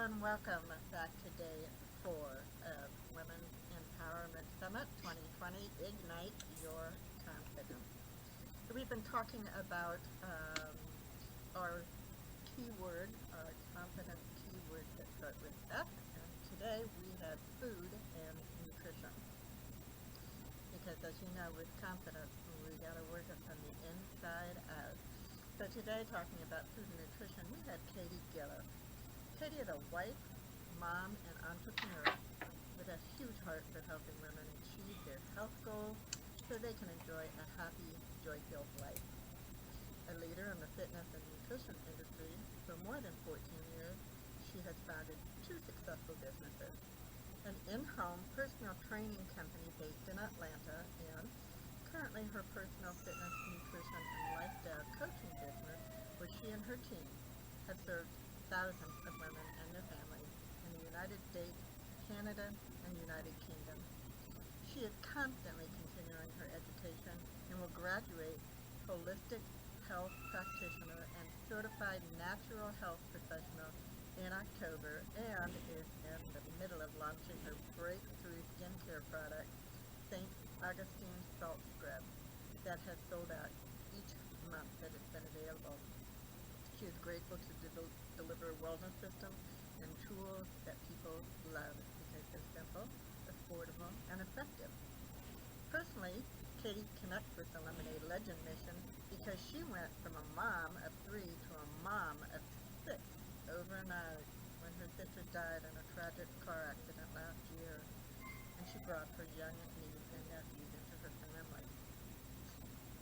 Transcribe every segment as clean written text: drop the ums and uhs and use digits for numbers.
and welcome back to day 4 of Women's Empowerment Summit 2020 Ignite Your Confidence. So we've been talking about our keyword, our confidence keywords that start with F, and today we have food and nutrition. Because as you know, with confidence, we got to work it from the inside out. So today, talking about food and nutrition, we had Katie Gillis. Katie is a wife, mom, and entrepreneur with a huge heart for helping women achieve their health goals so they can enjoy a happy, joy-filled life. A leader in the fitness and nutrition industry for more than 14 years, she has founded 2 successful businesses: an in-home personal training company based in Atlanta, and currently her personal fitness, nutrition, and lifestyle coaching business, where she and her team have served thousands of women and their families in the United States, Canada, and United Kingdom. She is constantly continuing her education and will graduate holistic health practitioner and certified natural health professional in October, and is in the middle of launching her breakthrough skincare product, St. Augustine Salt Scrub, that has sold out each month that it's been available. She is grateful to deliver wellness systems and tools that people love because they're simple, affordable, and effective. Personally, Katie connects with the Lemonade Legend Mission because she went from a mom of 3 to a mom of 6 overnight when her sister died in a tragic car accident last year, and she brought her young niece and nephews into her family.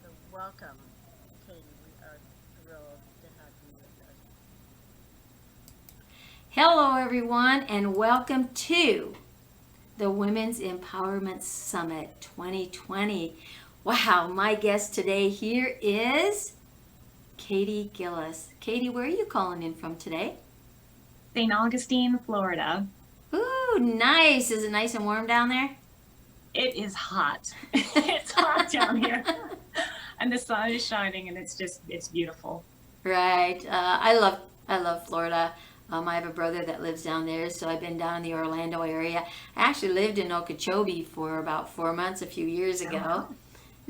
So welcome, Katie. We are thrilled to have you with us. Hello, everyone, and welcome to the Women's Empowerment Summit 2020. Wow, my guest today here is Katie Gillis. Katie, where are you calling in from today? St. Augustine, Florida. Ooh, nice. Is it nice and warm down there? It is hot. It's hot down here. And the sun is shining and it's beautiful. Right. I love Florida. I have a brother that lives down there, so I've been down in the Orlando area. I actually lived in Okeechobee for about 4 months a few years ago. Oh,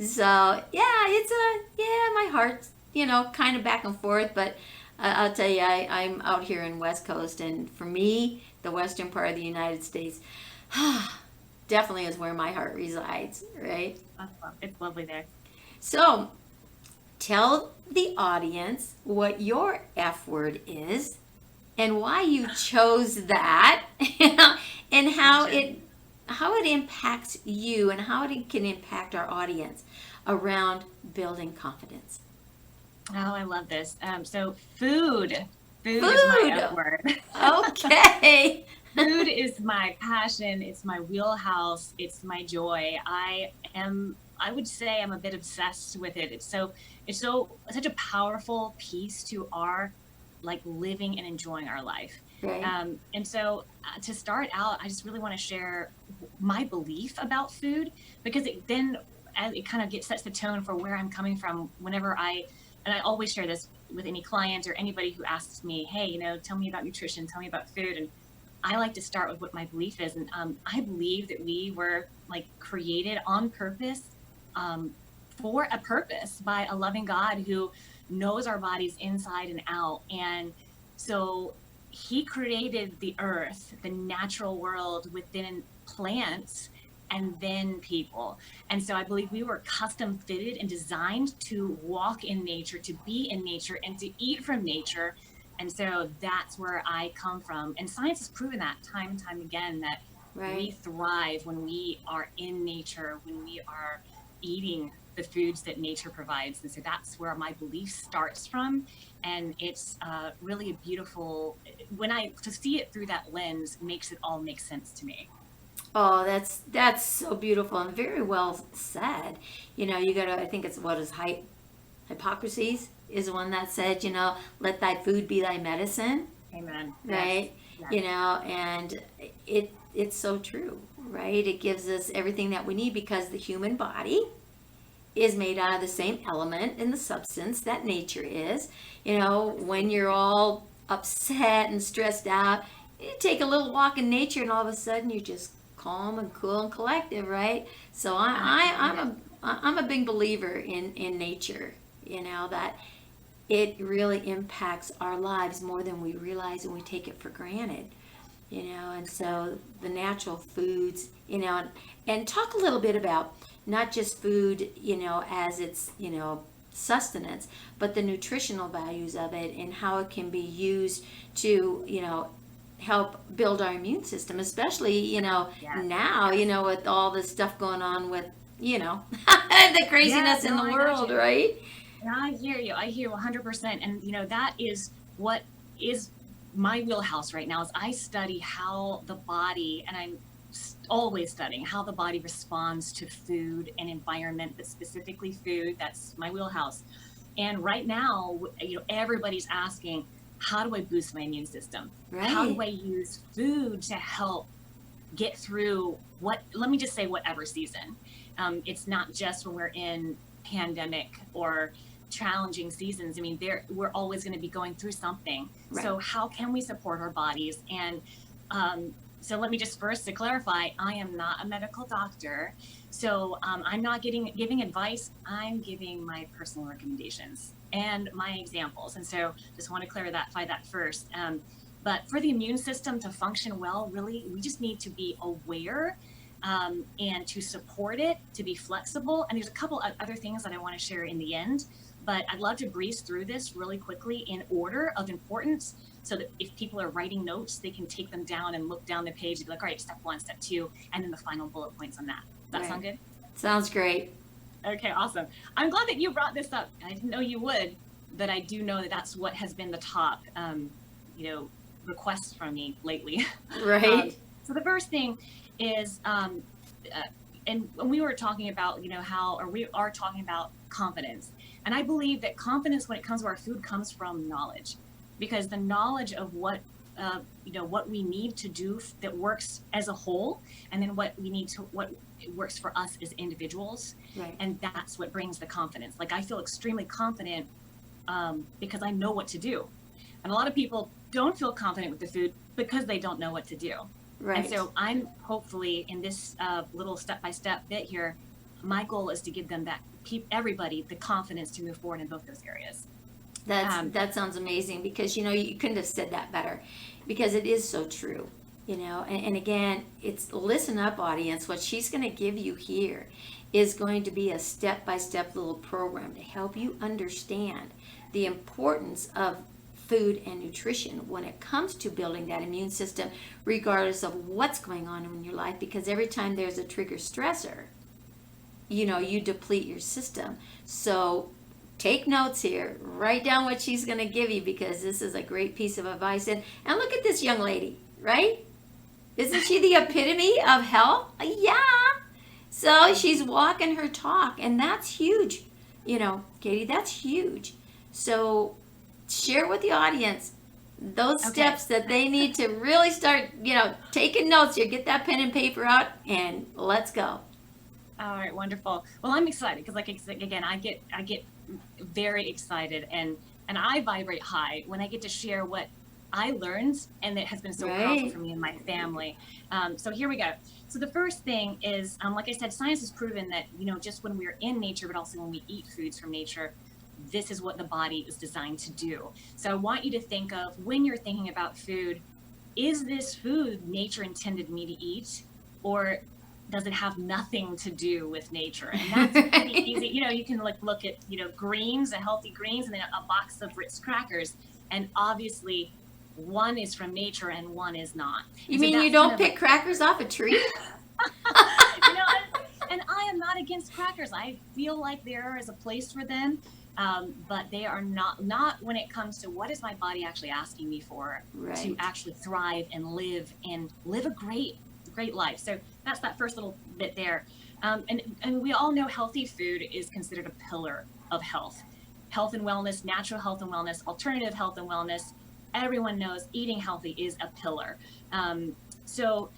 So my heart's kind of back and forth, but I'll tell you, I'm out here in West Coast, and for me, the western part of the United States definitely is where my heart resides, right? it's lovely there. So tell the audience what your F word is and why you chose that, and Gotcha. how it impacts you and how it can impact our audience around building confidence. Oh, I love this. So food. Food is my Food. F word. Okay. Food is my passion. It's my wheelhouse. It's my joy. I would say I'm a bit obsessed with it. It's such a powerful piece to our like living and enjoying our life. Right. And so to start out, I just really want to share my belief about food because it kind of sets the tone for where I'm coming from and I always share this with any client or anybody who asks me, hey, tell me about nutrition, tell me about food. And I like to start with what my belief is. And I believe that we were like created on purpose, um, for a purpose by a loving God who knows our bodies inside and out. And so he created the earth, the natural world within plants and then people. And so I believe we were custom fitted and designed to walk in nature, to be in nature, and to eat from nature. And so that's where I come from. And science has proven that time and time again that we Right. thrive when we are in nature, when we are eating the foods that nature provides. And so that's where my belief starts from. And it's really a beautiful, to see it through that lens makes it all make sense to me. Oh, that's so beautiful and very well said. You got to. I think it's what is Hippocrates is the one that said, let thy food be thy medicine, Amen. Yes. right? Yes. And it's so true, right? It gives us everything that we need because the human body is made out of the same element in the substance that nature is. When you're all upset and stressed out, You take a little walk in nature, and all of a sudden you're just calm and cool and collective, right? So I'm a big believer in nature. You know that it really impacts our lives more than we realize, and we take it for granted. You know, and so the natural foods, you know, and talk a little bit about not just food, you know, as its, you know, sustenance, but the nutritional values of it and how it can be used to, you know, help build our immune system, especially, you know, Yes. now, you know, with all this stuff going on with, you know, the craziness in no, the I got world, you. right? And I hear you. I hear you 100%. And you know, that is what is my wheelhouse right now is I study how the body, and I'm always studying how the body responds to food and environment, but specifically food. That's my wheelhouse. And right now, you know, everybody's asking, how do I boost my immune system? How do Right. I use food to help get through let me just say, whatever season. It's not just when we're in pandemic or challenging seasons. I mean, we're always going to be going through something. Right. So how can we support our bodies? And so let me just first to clarify, I am not a medical doctor. So I'm not giving advice. I'm giving my personal recommendations and my examples. And so just want to clarify that first. But for the immune system to function well, really, we just need to be aware and to support it, to be flexible. And there's a couple of other things that I want to share in the end, but I'd love to breeze through this really quickly in order of importance so that if people are writing notes, they can take them down and look down the page and be like, all right, step 1, step 2, and then the final bullet points on that. Does that Right. sound good? Sounds great. Okay, awesome. I'm glad that you brought this up. I didn't know you would, but I do know that that's what has been the top, you know, requests from me lately. Right. So the first thing is, and when we were talking about, you know, we are talking about confidence. And I believe that confidence when it comes to our food comes from knowledge, because the knowledge of what, you know, what we need to do that works as a whole, and then what works for us as individuals. Right. And that's what brings the confidence. Like I feel extremely confident because I know what to do. And a lot of people don't feel confident with the food because they don't know what to do. Right. And so I'm hopefully in this little step-by-step bit here, my goal is to give them everybody the confidence to move forward in both those areas. That sounds amazing, because you know you couldn't have said that better, because it is so true. You know, and again, it's listen up, audience. What she's going to give you here is going to be a step-by-step little program to help you understand the importance of food and nutrition when it comes to building that immune system, regardless of what's going on in your life, because every time there's a trigger stressor, you know, you deplete your system. So take notes here, write down what she's going to give you, because this is a great piece of advice. And look at this young lady, right? Isn't she the epitome of health? Yeah. So she's walking her talk, and that's huge. You know, Katie, that's huge. So share with the audience those Okay. steps that they need to really start, you know, taking notes here. Get that pen and paper out, and let's go. All right, wonderful. Well, I'm excited because, like, again, I get very excited and I vibrate high when I get to share what I learned and that has been so powerful Right. for me and my family. So here we go. So the first thing is, like I said, science has proven that, you know, just when we're in nature, but also when we eat foods from nature, this is what the body is designed to do. So I want you to think of, when you're thinking about food, is this food nature intended me to eat, or does it have nothing to do with nature? And that's pretty easy. You know, you can look at, you know, greens, healthy greens, and then a box of Ritz crackers. And obviously one is from nature and one is not. You And so mean you that's don't kind of pick crackers off a tree? you know, and I am not against crackers. I feel like there is a place for them, but they are not when it comes to what is my body actually asking me for to Right. actually thrive and live a great life. So that's that first little bit there. And we all know healthy food is considered a pillar of health and wellness, natural health and wellness, alternative health and wellness. Everyone knows eating healthy is a pillar. So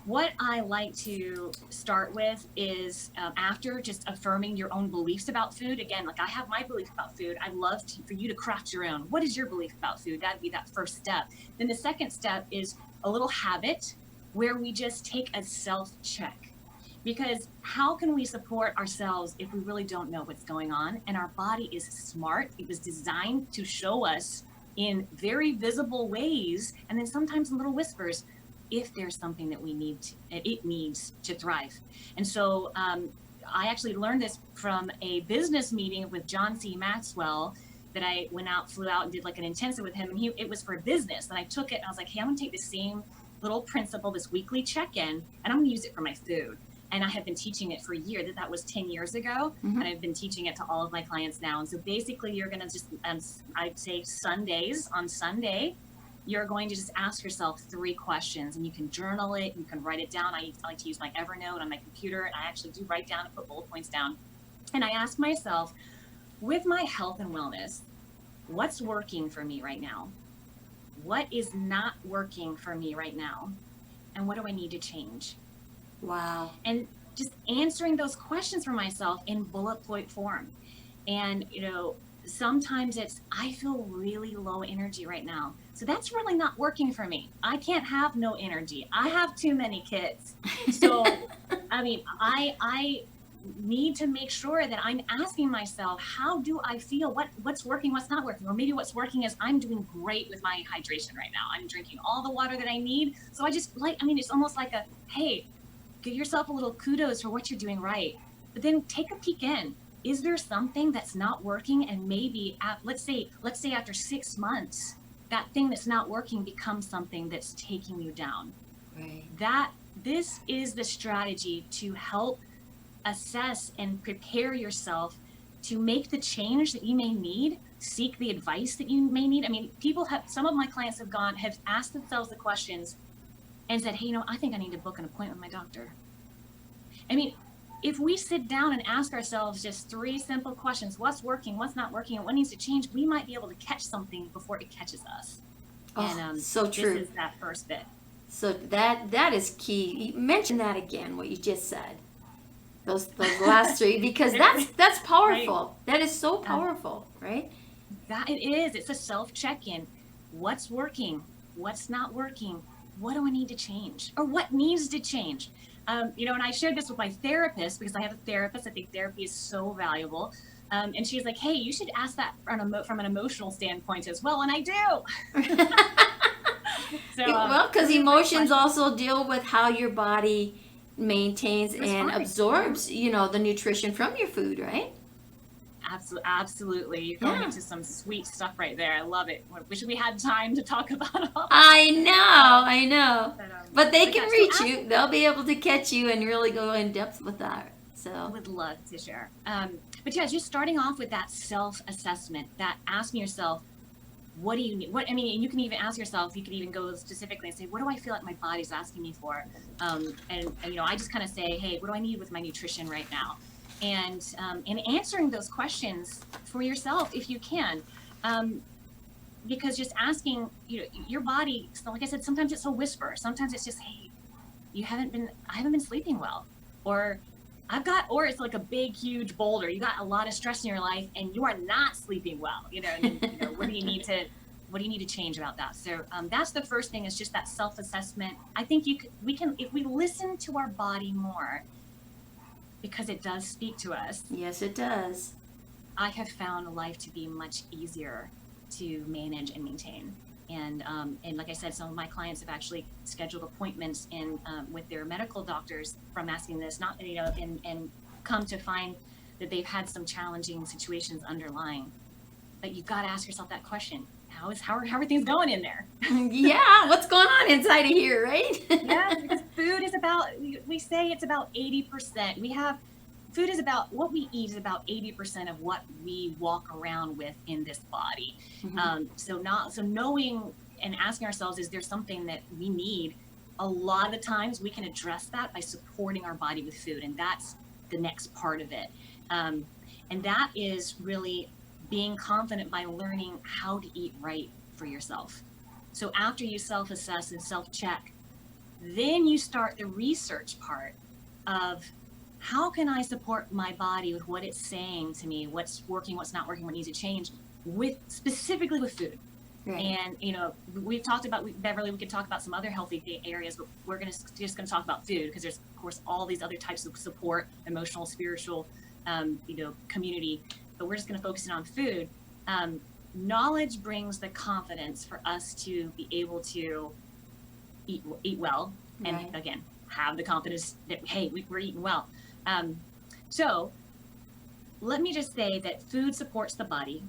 what I like to start with is after just affirming your own beliefs about food. Again, like I have my belief about food. I'd love for you to craft your own. What is your belief about food? That'd be that first step. Then the second step is a little habit where we just take a self check. Because how can we support ourselves if we really don't know what's going on? And our body is smart. It was designed to show us in very visible ways, and then sometimes in little whispers, if there's something that it needs to thrive. And so I actually learned this from a business meeting with John C. Maxwell that I flew out and did like an intensive with him. And it was for business. And I took it and I was like, hey, I'm gonna take the same little principle, this weekly check-in, and I'm gonna use it for my food. And I have been teaching it for a year. That was 10 years ago. Mm-hmm. And I've been teaching it to all of my clients now. And so basically you're gonna just, I'd say on Sunday, you're going to just ask yourself 3 questions, and you can journal it, you can write it down. I like to use my Evernote on my computer, and I actually do write down and put bullet points down. And I ask myself, with my health and wellness, what's working for me right now? What is not working for me right now? And what do I need to change? Wow. And just answering those questions for myself in bullet point form. And, sometimes it's, I feel really low energy right now. So that's really not working for me. I can't have no energy. I have too many kids. So, I need to make sure that I'm asking myself, how do I feel? What's working, what's not working? Or maybe what's working is I'm doing great with my hydration right now. I'm drinking all the water that I need. So I just it's almost like hey, give yourself a little kudos for what you're doing right. But then take a peek in. Is there something that's not working? And maybe let's say after 6 months, that thing that's not working becomes something that's taking you down. Right. This is the strategy to help assess and prepare yourself to make the change that you may need, seek the advice that you may need. Some of my clients have asked themselves the questions and said, hey, I think I need to book an appointment with my doctor. If we sit down and ask ourselves just 3 simple questions, what's working, what's not working, and what needs to change, we might be able to catch something before it catches us. So true. This is that first bit. So that is key. Mention that again, what you just said. Those last 3, because that's powerful. Right. That is so powerful, right? That it is. It's a self check-in. What's working? What's not working? What do I need to change? Or what needs to change? And I shared this with my therapist because I have a therapist. I think therapy is so valuable. And she's like, hey, you should ask that from an emotional standpoint as well. And I do. Because emotions also deal with how your body maintains and absorbs, the nutrition from your food, right? Absolutely. You're going into some sweet stuff right there. I love it. Wish we had time to talk about all. I know. But they can reach you. They'll be able to catch you and really go in depth with that. So I would love to share. But yeah, just starting off with that self-assessment, that asking yourself, what do you need? And you can even ask yourself, you can even go specifically and say, what do I feel like my body's asking me for? And I just kind of say, hey, what do I need with my nutrition right now? And answering those questions for yourself if you can, because just asking your body, so like I said, sometimes it's a whisper, sometimes it's just, hey, I haven't been sleeping well, or it's like a big huge boulder, you got a lot of stress in your life and you are not sleeping well, what do you need to change about that? So that's the first thing, is just that self-assessment. I think if we listen to our body more, because it does speak to us. Yes, it does. I have found life to be much easier to manage and maintain. And like I said, some of my clients have actually scheduled appointments with their medical doctors from asking this, and come to find that they've had some challenging situations underlying. But you've got to ask yourself that question. How are things going in there? Yeah, what's going on inside of here, right? Yeah, because food is we say it's about 80%. Food is about, what we eat is about 80% of what we walk around with in this body. Mm-hmm. So knowing and asking ourselves, is there something that we need? A lot of the times we can address that by supporting our body with food. And that's the next part of it. And that is really being confident by learning how to eat right for yourself. So after you self-assess and self-check, Then you start the research part of how can I support my body with what it's saying to me, what's working, what's not working, what needs to change, with specifically with food. Right. And we've talked about, Beverly, we could talk about some other healthy areas, but we're just gonna talk about food, because there's of course all these other types of support, emotional, spiritual, community, but we're just gonna focus in on food. Knowledge brings the confidence for us to be able to eat well, and Right. again, have the confidence that, hey, we're eating well. So let me just say that food supports the body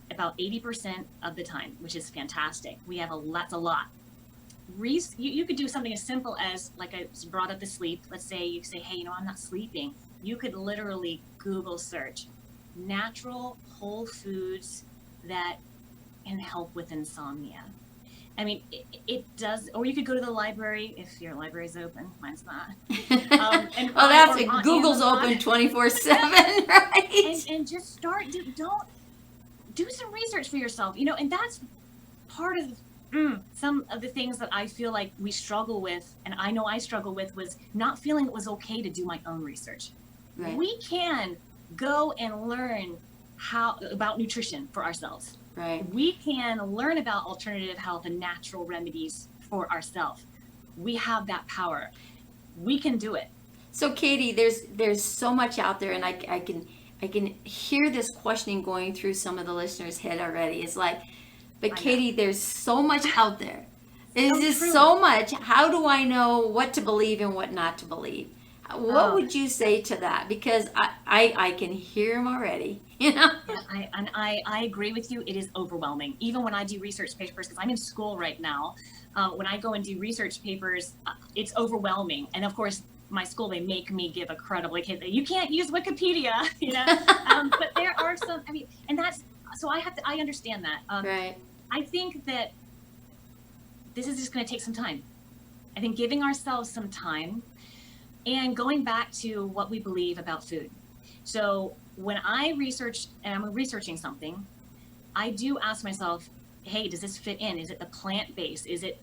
about 80% of the time, which is fantastic. We have that's a lot. You could do something as simple as, like I brought up, the sleep. Let's say you say, hey, I'm not sleeping. You could literally Google search natural whole foods that can help with insomnia. I mean, it does. Or you could go to the library, if your library's open. Mine's not. And Well, that's or it. on Google's Amazon. open 24/7, right? And just start. Don't do some research for yourself. And that's part of some of the things that I feel like we struggle with, and I know I struggle with, was not feeling it was okay to do my own research. Right. We can go and learn about nutrition for ourselves. Right. We can learn about alternative health and natural remedies for ourselves. We have that power. We can do it. So Katie, there's so much out there, and I can hear this questioning going through some of the listeners' head already. It's like, but Katie, there's so much out there. There's just true. so much. How do I know what to believe and what not to believe? What would you say to that? Because I can hear them already. I agree with you. It is overwhelming. Even when I do research papers, because I'm in school right now, when I go and do research papers, it's overwhelming. And of course, my school, they make me give a credible, you can't use Wikipedia, but there are some, and that's, so I understand that. Right. I think that this is just going to take some time. I think giving ourselves some time and going back to what we believe about food. So when I research, and I'm researching something, I do ask myself, hey, does this fit in? Is it the plant-based? Is it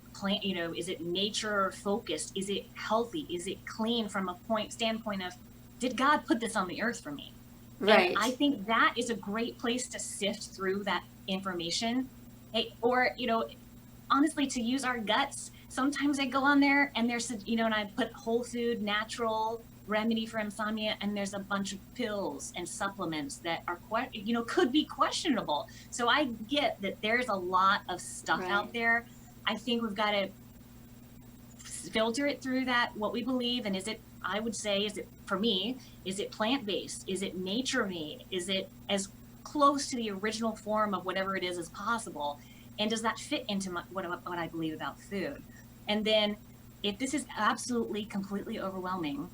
is it nature focused? Is it healthy? Is it clean from a standpoint of, did God put this on the earth for me? Right. And I think that is a great place to sift through that information. Hey, or, honestly, to use our guts. Sometimes I go on there and there's, and I put whole food, natural remedy for insomnia, and there's a bunch of pills and supplements that are could be questionable. So I get that there's a lot of stuff out there. I think we've got to filter it through that, what we believe, and I would say, is it, for me, is it plant-based? Is it nature-made? Is it as close to the original form of whatever it is as possible? And does that fit into what I believe about food? And then if this is absolutely, completely overwhelming,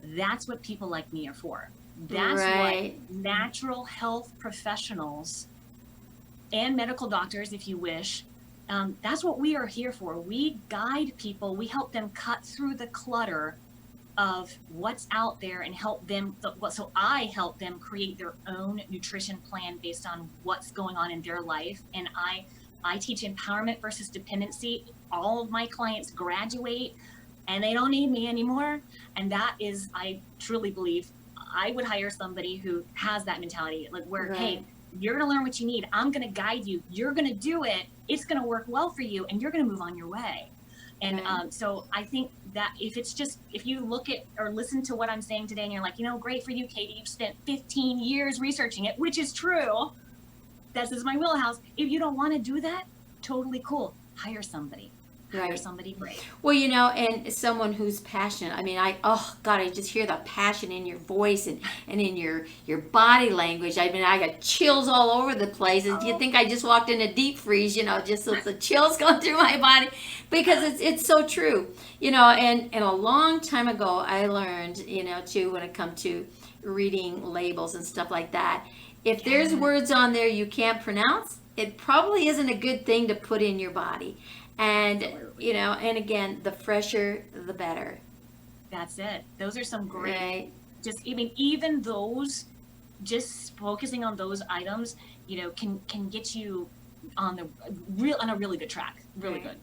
that's what people like me are for. That's what natural health professionals and medical doctors, if you wish, that's what we are here for. We guide people. We help them cut through the clutter of what's out there and help them. So I help them create their own nutrition plan based on what's going on in their life. And I teach empowerment versus dependency. All of my clients graduate and they don't need me anymore. And that is, I truly believe, I would hire somebody who has that mentality, like where, hey, you're going to learn what you need. I'm going to guide you. You're going to do it. It's going to work well for you, and you're going to move on your way. And so I think that if you look at or listen to what I'm saying today and you're like, great for you, Katie, you've spent 15 years researching it, which is true. This is my wheelhouse. If you don't want to do that, totally cool. Hire somebody. Hire somebody great. Well, and someone who's passionate. I mean, I just hear the passion in your voice and in your body language. I mean, I got chills all over the place. And you think I just walked in a deep freeze, just with the chills going through my body, because it's so true. And a long time ago, I learned, too, when it comes to reading labels and stuff like that, if there's words on there you can't pronounce, it probably isn't a good thing to put in your body. And, and again, the fresher, the better. That's it. Those are some great, even those, just focusing on those items, can get you on a really good track. Really good.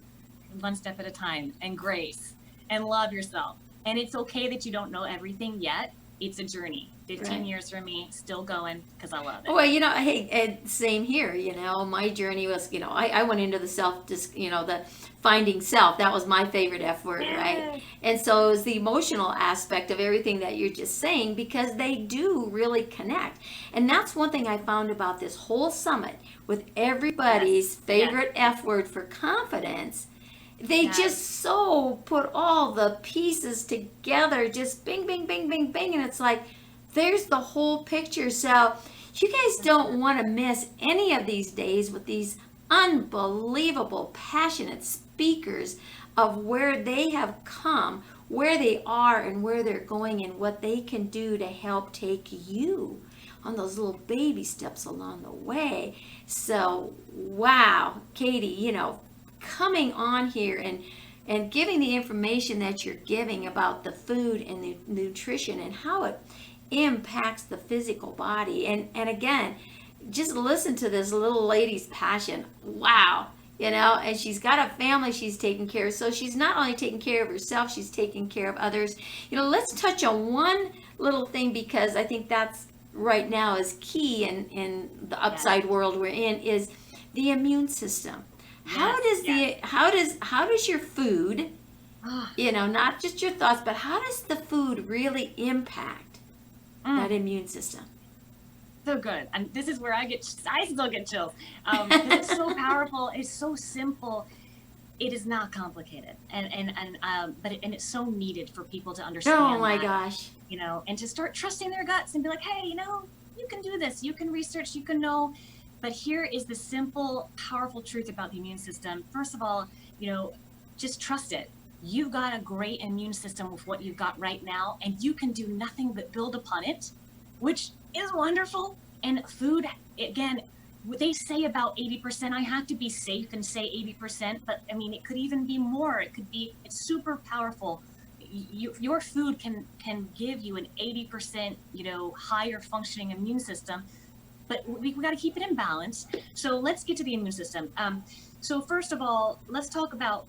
one step at a time, and grace, and love yourself. And it's okay that you don't know everything yet. It's a journey. 15 Right. years for me, still going because I love it. Well, hey, same here. My journey was, I went into the the finding self. That was my favorite F word, right? Yes. And so it was the emotional aspect of everything that you're just saying, because they do really connect. And that's one thing I found about this whole summit with everybody's favorite F word for confidence. They Yes. just so put all the pieces together, just bing, bing, bing, bing, bing. And it's like, there's the whole picture. So you guys don't want to miss any of these days with these unbelievable, passionate speakers of where they have come, where they are, and where they're going, and what they can do to help take you on those little baby steps along the way. So, wow, Katie, coming on here and giving the information that you're giving about the food and the nutrition and how it impacts the physical body. And again, just listen to this little lady's passion. Wow. And she's got a family she's taking care of. So she's not only taking care of herself, she's taking care of others. Let's touch on one little thing, because I think that's right now is key in the upside world we're in, is the immune system. How does your food, not just your thoughts, but how does the food really impact that immune system? So good. And this is where I still get chills. 'Cause it's so powerful. It's so simple. It is not complicated. But it's so needed for people to understand. Oh my that, gosh. And to start trusting their guts and be like, hey, you can do this. You can research, you can know. But here is the simple, powerful truth about the immune system. First of all, just trust it. You've got a great immune system with what you've got right now, and you can do nothing but build upon it, which is wonderful. And food, again, they say about 80%. I have to be safe and say 80%, but I mean, it could even be more. It's super powerful. Your food can give you an 80%, higher functioning immune system, but we got to keep it in balance. So let's get to the immune system. So first of all, let's talk about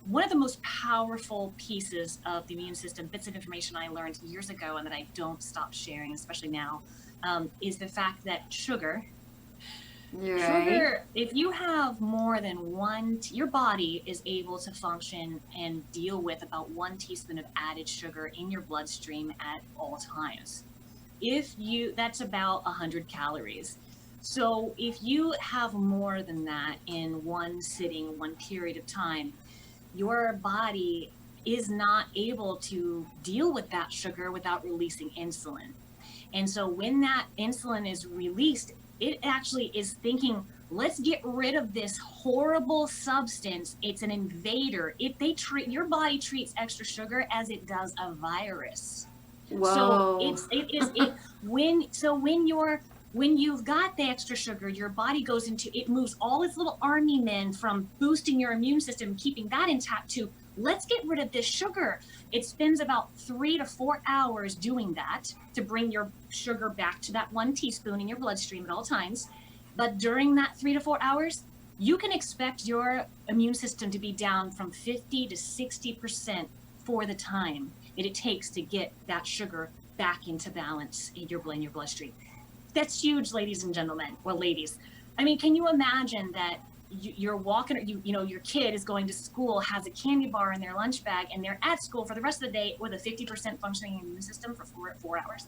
one of the most powerful pieces of the immune system, bits of information I learned years ago and that I don't stop sharing, especially now, is the fact that sugar, if you have more than one, your body is able to function and deal with about 1 teaspoon of added sugar in your bloodstream at all times. That's about 100 calories. So if you have more than that in one sitting, one period of time, your body is not able to deal with that sugar without releasing insulin. And so when that insulin is released, it actually is thinking, let's get rid of this horrible substance. It's an invader. Your body treats extra sugar as it does a virus. Whoa. So when you've got the extra sugar, your body moves all its little army men from boosting your immune system, keeping that intact, to let's get rid of this sugar. It spends about 3 to 4 hours doing that to bring your sugar back to that 1 teaspoon in your bloodstream at all times. But during that 3 to 4 hours, you can expect your immune system to be down from 50 to 60% for the time that it takes to get that sugar back into balance in your bloodstream. That's huge, ladies and gentlemen. Well, ladies, I mean, can you imagine that you're walking, your kid is going to school, has a candy bar in their lunch bag, and they're at school for the rest of the day with a 50% functioning immune system for 4 hours?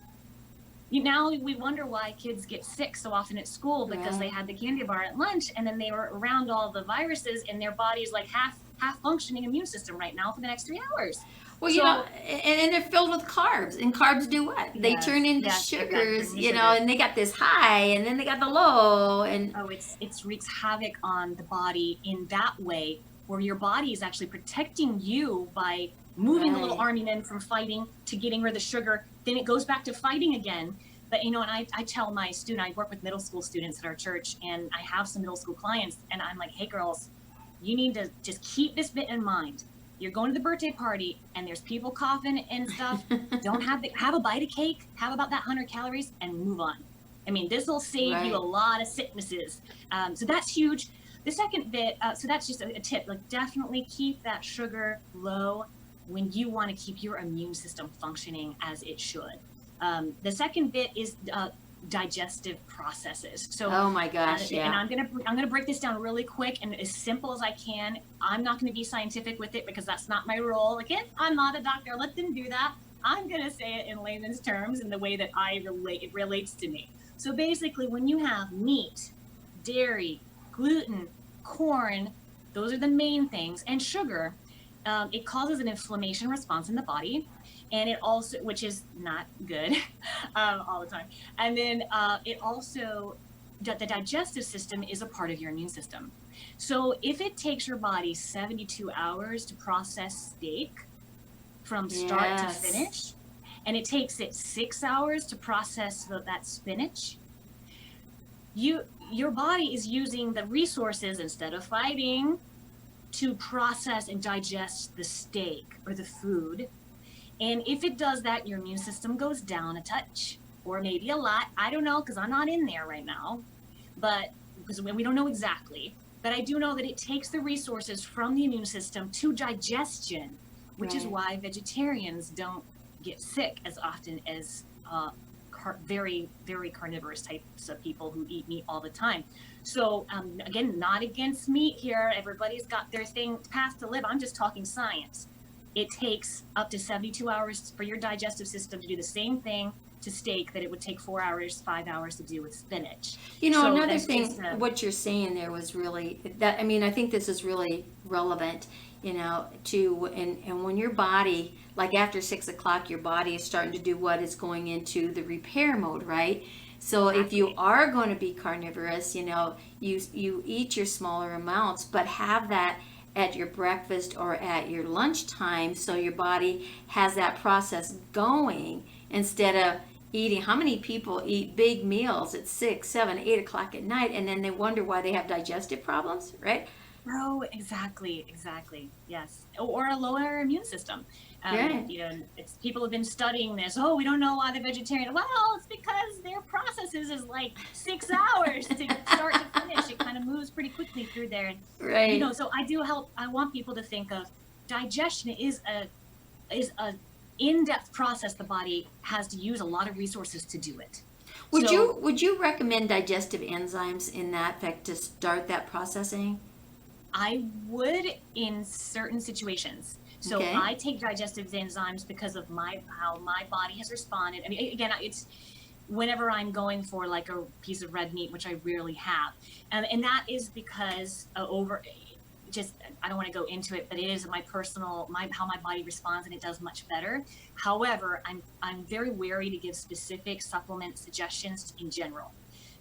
Now we wonder why kids get sick so often at school, because they had the candy bar at lunch, and then they were around all the viruses, and their body's like half functioning immune system right now for the next 3 hours. Well, and they're filled with carbs, and carbs do what? They turn into sugars, and they got this high, and then they got the low, and it wreaks havoc on the body in that way, where your body is actually protecting you by moving the little army men from fighting to getting rid of the sugar. Then it goes back to fighting again. But and I tell my I work with middle school students at our church, and I have some middle school clients, and I'm like, hey girls, you need to just keep this bit in mind. You're going to the birthday party and there's people coughing and stuff. Don't have a bite of cake, have about that 100 calories and move on. I mean, this will save you a lot of sicknesses. So that's huge. The second bit, so that's just a tip, like definitely keep that sugar low when you want to keep your immune system functioning as it should. The second bit is digestive processes. So, Oh my gosh, and yeah. I'm gonna break this down really quick and as simple as I can. I'm not going to be scientific with it because that's not my role. Again, I'm not a doctor. Let them do that. I'm going to say it in layman's terms in the way that it relates to me. So basically, when you have meat, dairy, gluten, corn, those are the main things, and sugar, it causes an inflammation response in the body, and it also, which is not good all the time. And then it also, the digestive system is a part of your immune system. So if it takes your body 72 hours to process steak from start to finish, and it takes it 6 hours to process that spinach, your body is using the resources instead of fighting to process and digest the steak or the food. And if it does that, your immune system goes down a touch or maybe a lot. I don't know, because I'm not in there right now, but because we don't know exactly. But I do know that it takes the resources from the immune system to digestion, which is why vegetarians don't get sick as often as very, very carnivorous types of people who eat meat all the time. So again, not against meat here. Everybody's got their thing path to live. I'm just talking science. It takes up to 72 hours for your digestive system to do the same thing to steak that it would take 4 hours, 5 hours to do with spinach. You know, So another that's thing, just, what you're saying there was really that. I mean, I think this is really relevant. You know, to and when your body, like after 6 o'clock, your body is starting to do what is going into the repair mode, right? So if you are going to be carnivorous, you know, you eat your smaller amounts, but have that at your breakfast or at your lunchtime, so your body has that process going instead of eating. How many people eat big meals at 6, 7, 8 o'clock at night, and then they wonder why they have digestive problems, right? Oh, exactly. Yes, or a lower immune system. Right. You know, it's people have been studying this. Oh, we don't know why they're vegetarian. Well, it's because their processes is like 6 hours to start to finish. It kind of moves pretty quickly through there. And, Right. you know, so I want people to think of digestion is a in-depth process. The body has to use a lot of resources to do it. Would you recommend digestive enzymes in that fact to start that processing? I would in certain situations. So Okay. I take digestive enzymes because of how my body has responded. I mean, again, it's whenever I'm going for like a piece of red meat, which I rarely have, and that is because I don't want to go into it, but it is how my body responds, and it does much better. However, I'm very wary to give specific supplement suggestions in general.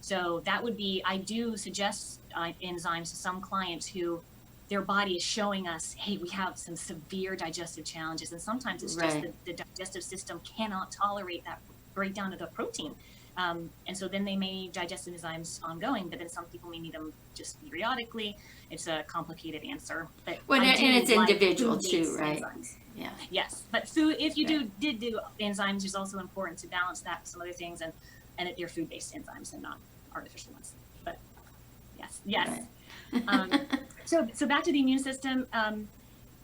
So that would be, I do suggest enzymes to some clients who their body is showing us, hey, we have some severe digestive challenges. And sometimes it's just the digestive system cannot tolerate that breakdown of the protein. And so then they may need digestive enzymes ongoing, but then some people may need them just periodically. It's a complicated answer. But Well, and it's individual too, food-based right? enzymes. Yeah. Yes, but food, if you did do enzymes, it's also important to balance that with some other things, and that they're food-based enzymes and not artificial ones. But yes. Right. So back to the immune system.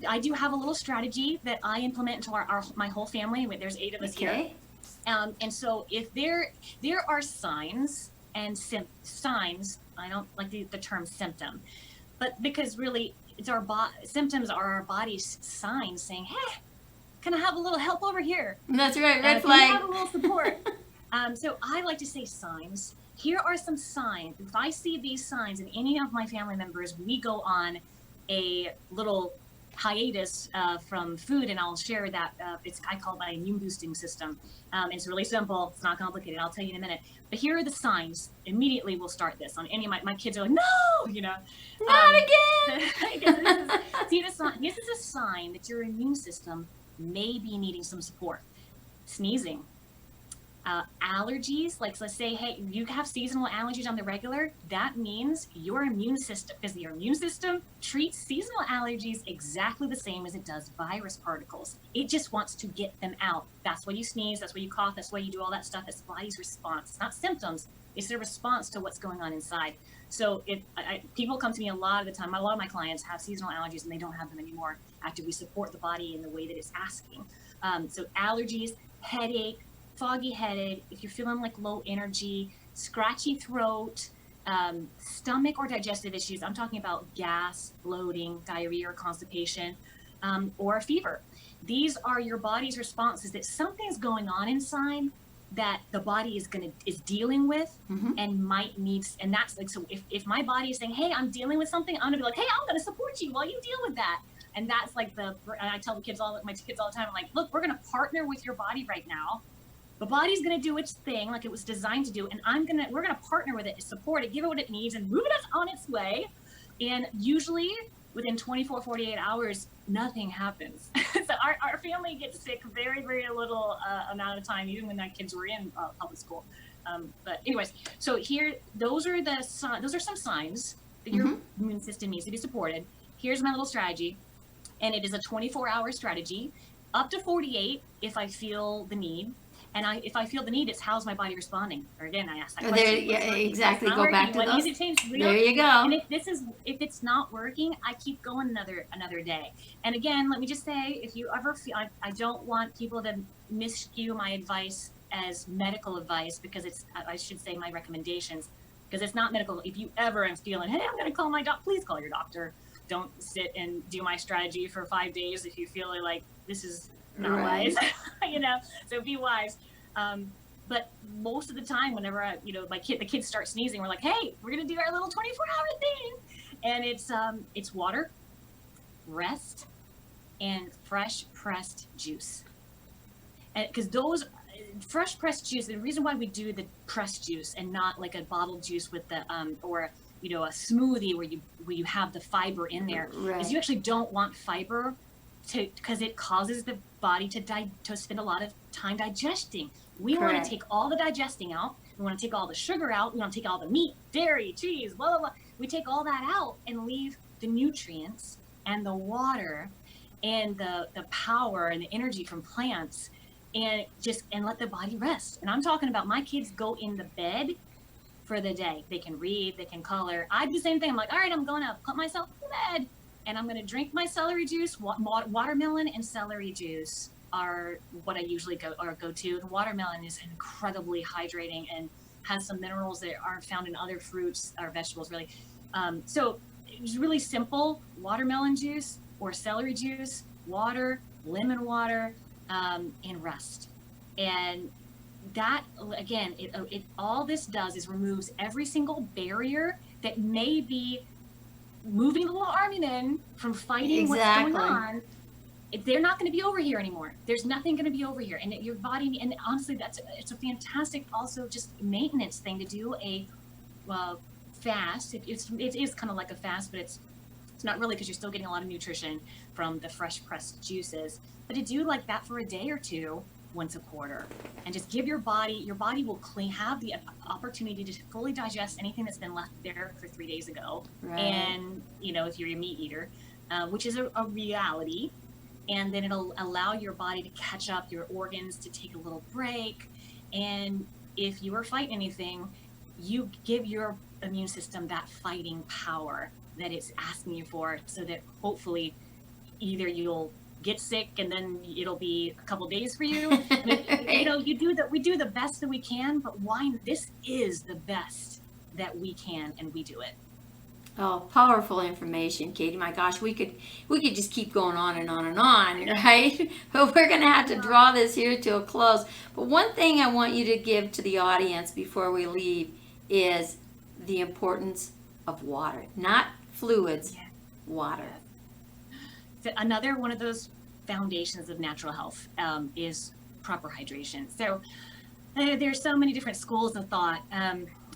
I do have a little strategy that I implement into my whole family. There's 8 of us here. And so if there are signs and signs, I don't like the term symptom, but because really it's symptoms are our body's signs saying, hey, can I have a little help over here? That's right, red Can flag. I have a little support? So I like to say signs. Here are some signs. If I see these signs in any of my family members, we go on a little hiatus from food, and I'll share that. I call it my immune boosting system. It's really simple. It's not complicated. I'll tell you in a minute. But here are the signs. Immediately, we'll start this. On any of my kids are like, no, you know. Not again. This is a sign that your immune system may be needing some support. Sneezing. Allergies, like let's say, hey, you have seasonal allergies on the regular, that means your immune system, because your immune system treats seasonal allergies exactly the same as it does virus particles. It just wants to get them out. That's why you sneeze, that's why you cough, that's why you do all that stuff. It's the body's response. It's not symptoms, It's a response to what's going on inside. So people come to me a lot of the time. A lot of my clients have seasonal allergies and they don't have them anymore after we support the body in the way that it's asking. So allergies, headache, foggy headache, if you're feeling like low energy, scratchy throat, stomach or digestive issues. I'm talking about gas, bloating, diarrhea or constipation, or a fever. These are your body's responses that something's going on inside that the body is dealing with and might need, and that's like, so if my body is saying, hey, I'm dealing with something, I'm gonna be like, hey, I'm gonna support you while you deal with that. And that's like and I tell my kids all the time, I'm like, look, we're gonna partner with your body right now. The body's gonna do its thing like it was designed to do, and we're gonna partner with it, support it, give it what it needs, and move it on its way. And usually within 24, 48 hours, nothing happens. So our family gets sick very, very little amount of time, even when my kids were in public school. But anyways, so here, those are some signs that your immune system needs to be supported. Here's my little strategy, and it is a 24-hour strategy, up to 48 if I feel the need. And if I feel the need, it's how's my body responding? Or again, I ask that question. There, yeah, exactly. Go back to those. There you go. And if it's not working, I keep going another day. And again, let me just say, if you ever feel, I don't want people to misskew my advice as medical advice, because I should say my recommendations, because it's not medical. If you ever am feeling, hey, I'm going to call my doctor, please call your doctor. Don't sit and do my strategy for 5 days if you feel like this is not wise, so be wise. But most of the time, whenever the kids start sneezing, we're like, hey, we're going to do our little 24-hour thing. And it's water, rest, and fresh pressed juice. And because those fresh pressed juice, the reason why we do the pressed juice and not like a bottled juice with the, or a smoothie where you have the fiber in there, is you actually don't want fiber because it causes the body to spend a lot of time digesting. We want to take all the digesting out. We want to take all the sugar out. We want to take all the meat, dairy, cheese, blah, blah, blah. We take all that out and leave the nutrients and the water and the power and the energy from plants, and let the body rest. And I'm talking about my kids go in the bed for the day. They can read, they can color. I do the same thing. I'm like, all right, I'm going to put myself in bed, and I'm going to drink my celery juice. Watermelon and celery juice are what I usually go to. The watermelon is incredibly hydrating and has some minerals that aren't found in other fruits or vegetables, really. So it's really simple: watermelon juice or celery juice, water, lemon water, and rest. And that, again, all this does is removes every single barrier that may be moving the little army men from fighting what's going on. They're not going to be over here anymore. There's nothing going to be over here. And your body, and honestly, it's a fantastic also just maintenance thing to do a fast. It is kind of like a fast, but it's not really, because you're still getting a lot of nutrition from the fresh pressed juices. But to do like that for a day or two once a quarter, and just give your body will have the opportunity to fully digest anything that's been left there for 3 days ago. And if you're a meat eater, which is a reality, and then it'll allow your body to catch up, your organs to take a little break. And if you are fighting anything, you give your immune system that fighting power that it's asking you for, so that hopefully either you'll get sick and then it'll be a couple days for you. We do the best that we can, but this is the best that we can, and we do it. Oh, powerful information, Katie. My gosh, we could just keep going on and on and on, right? But we're going to have to draw this here to a close. But one thing I want you to give to the audience before we leave is the importance of water, not fluids, water. So another one of those foundations of natural health is proper hydration. So there's so many different schools of thought.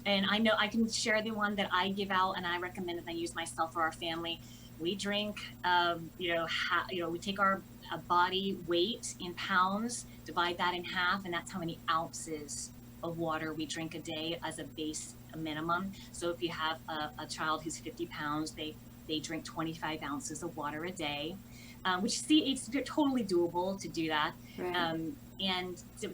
And I know I can share the one that I give out and I recommend, and I use myself or our family. We drink, we take our body weight in pounds, divide that in half, and that's how many ounces of water we drink a day as a base minimum. So if you have a child who's 50 pounds, they drink 25 ounces of water a day. which see it's totally doable to do that. Right. And so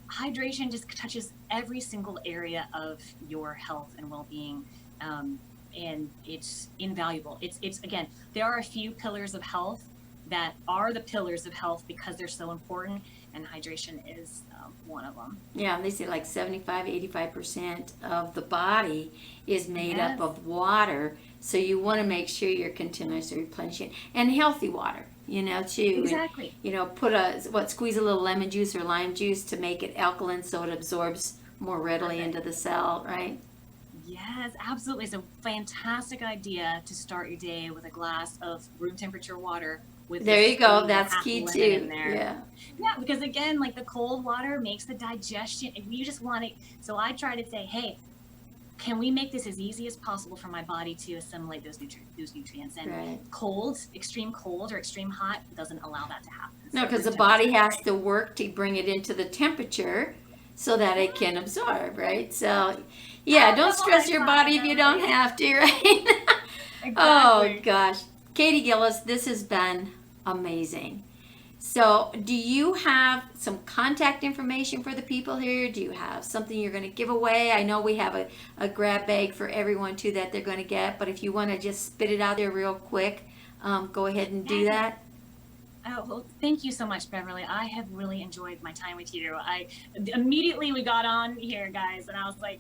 hydration just touches every single area of your health and well-being. And it's invaluable. It's again, there are a few pillars of health that are the pillars of health because they're so important, and hydration is one of them. Yeah, they say like 75-85% of the body is made Yes. up of water. So you want to make sure you're continuously replenishing, and healthy water, too. Exactly. And, squeeze a little lemon juice or lime juice to make it alkaline so it absorbs more readily Perfect. into the cell, right? Yes, absolutely. It's a fantastic idea to start your day with a glass of room temperature water with There a you go. squeeze of That's half key lemon too. in there. Yeah. Yeah, because again, like the cold water makes the digestion, and you just want it. So I try to say, hey, can we make this as easy as possible for my body to assimilate those nutrients? And Right. extreme cold or extreme hot doesn't allow that to happen. No, So because the room body temperature, has to work to bring it into the temperature so that it can absorb, right? So, yeah, don't stress your body if you don't have to, right? Oh, Exactly. gosh. Katie Gillis, this has been amazing. So, do you have some contact information for the people here? Do you have something you're going to give away? I know we have a grab bag for everyone, too, that they're going to get, but if you want to just spit it out there real quick, go ahead and do that. Oh, well, thank you so much, Beverly. I have really enjoyed my time with you. Immediately we got on here, guys, and I was like,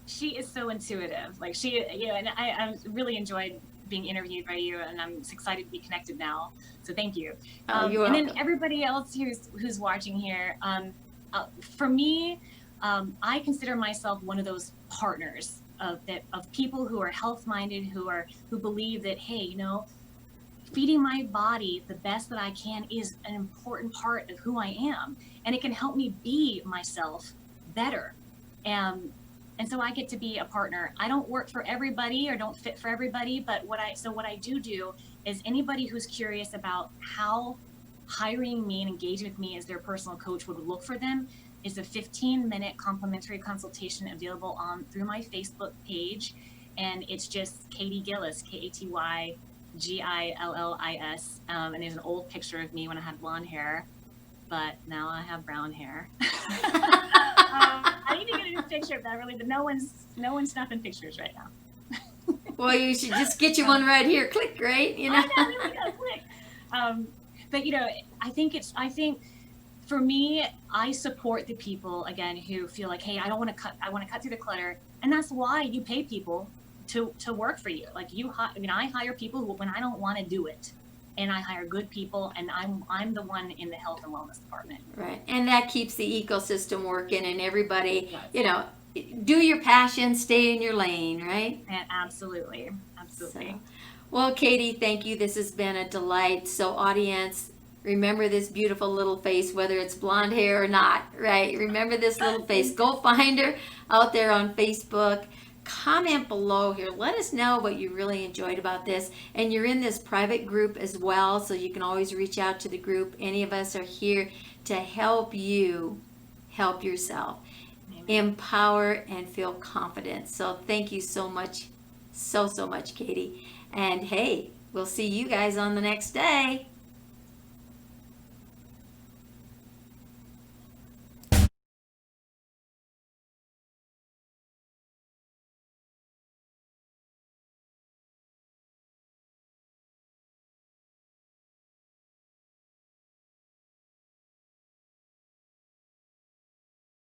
she is so intuitive. Like and I really enjoyed being interviewed by you, and I'm excited to be connected now. So thank you. Oh, you're and welcome. then everybody else who's watching here, for me, I consider myself one of those partners of people who are health-minded, who believe that, hey, feeding my body the best that I can is an important part of who I am, and it can help me be myself better. And so I get to be a partner. I don't work for everybody or don't fit for everybody, but what I do is anybody who's curious about how hiring me and engaging with me as their personal coach would look for them is a 15-minute complimentary consultation available through my Facebook page, and it's just Katie Gillis, KatyGillis. And there's an old picture of me when I had blonde hair, but now I have brown hair. I need to get a new picture of Beverly, but no one's snapping pictures right now. Well, you should just get you one right here. Click, right? I know, we gotta click. But I think for me, I support the people again who feel like, hey, I want to cut through the clutter, and that's why you pay people to work for you. Like I hire people when I don't want to do it, and I hire good people, and I'm the one in the health and wellness department. Right, and that keeps the ecosystem working, and everybody, Yes. Do your passion, stay in your lane, right? And absolutely. So, well, Katie, thank you. This has been a delight. So, audience, remember this beautiful little face, whether it's blonde hair or not, right? Remember this little face. Go find her out there on Facebook. Comment below here. Let us know what you really enjoyed about this. And you're in this private group as well, so you can always reach out to the group. Any of us are here to help you help yourself. Amen. Empower and feel confident. So thank you so much, so much, Katie. And hey, we'll see you guys on the next day.